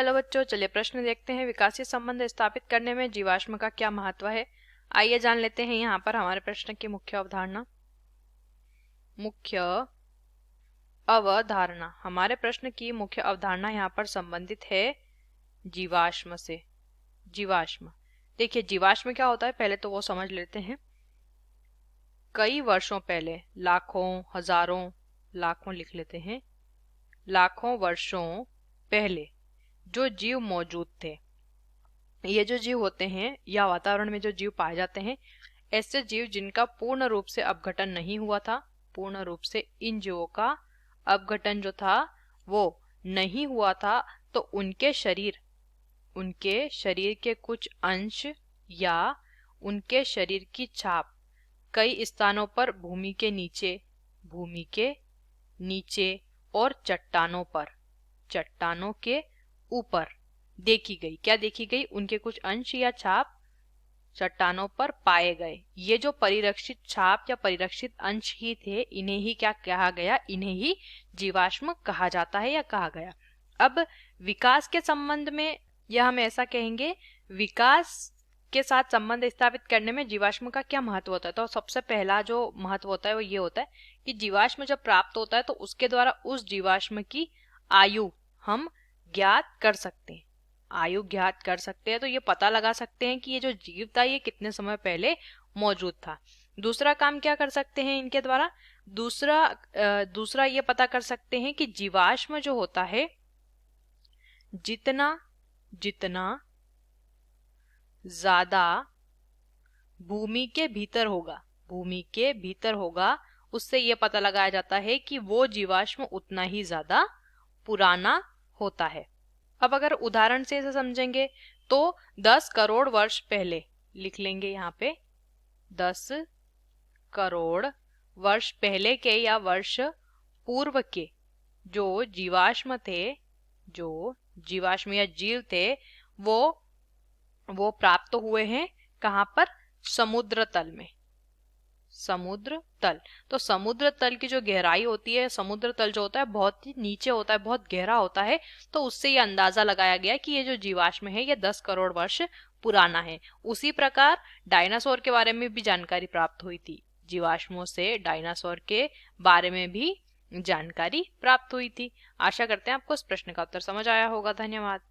Hello बच्चों, चलिए प्रश्न देखते हैं। विकासीय संबंध स्थापित करने में जीवाश्म का क्या महत्व है? आइए जान लेते हैं यहाँ पर हमारे प्रश्न की मुख्य अवधारणा। हमारे प्रश्न की मुख्य अवधारणा यहाँ पर संबंधित है जीवाश्म से। जीवाश्म, देखिए जीवाश्म क्या होता है पहले तो वो समझ लेते हैं। कई वर्षों पहले, लाखों, हजारों, लाखों लिख लेते हैं, लाखों वर्षों पहले जो जीव मौजूद थे, ये जो जीव होते हैं या वातावरण में जो जीव पाए जाते हैं, ऐसे जीव जिनका पूर्ण रूप से अपघटन नहीं हुआ था, पूर्ण रूप से इन जीवों का अपघटन जो था वो नहीं हुआ था, तो उनके शरीर के कुछ अंश या उनके शरीर की छाप कई स्थानों पर भूमि के नीचे और चट्टानों के ऊपर देखी गई। क्या देखी गई? उनके कुछ अंश या छाप चट्टानों पर पाए गए। ये जो परिरक्षित छाप या परिरक्षित अंश ही थे, इन्हें ही क्या कहा गया? इन्हें ही जीवाश्म कहा जाता है या कहा गया। अब विकास के संबंध में यह हम ऐसा कहेंगे, विकास के साथ संबंध स्थापित करने में जीवाश्म का क्या महत्व होता है? तो सबसे पहला जो महत्व होता है वो ये होता है कि जीवाश्म जब प्राप्त होता है तो उसके द्वारा उस जीवाश्म की आयु हम ज्ञात कर सकते हैं। आयु ज्ञात कर सकते हैं तो ये पता लगा सकते हैं कि ये जो जीव था ये कितने समय पहले मौजूद था। दूसरा काम क्या कर सकते हैं इनके द्वारा? दूसरा ये पता कर सकते हैं कि जीवाश्म जो होता है जितना ज्यादा भूमि के भीतर होगा, उससे ये पता लगाया जाता है कि वो जीवाश्म उतना ही ज्यादा पुराना होता है। अब अगर उदाहरण से इसे समझेंगे तो 10 करोड़ वर्ष पहले लिख लेंगे यहाँ पे, 10 करोड़ वर्ष पहले के या वर्ष पूर्व के जो जीवाश्म या जीव थे वो प्राप्त हुए हैं। कहाँ पर? समुद्र तल में। तो समुद्र तल की जो गहराई होती है, समुद्र तल जो होता है बहुत ही नीचे होता है, बहुत गहरा होता है, तो उससे ये अंदाजा लगाया गया कि ये जो जीवाश्म है ये 10 करोड़ वर्ष पुराना है। उसी प्रकार डायनासोर के बारे में भी जानकारी प्राप्त हुई थी। जीवाश्मों से डायनासोर के बारे में भी जानकारी प्राप्त हुई थी। आशा करते हैं आपको इस प्रश्न का उत्तर समझ आया होगा। धन्यवाद।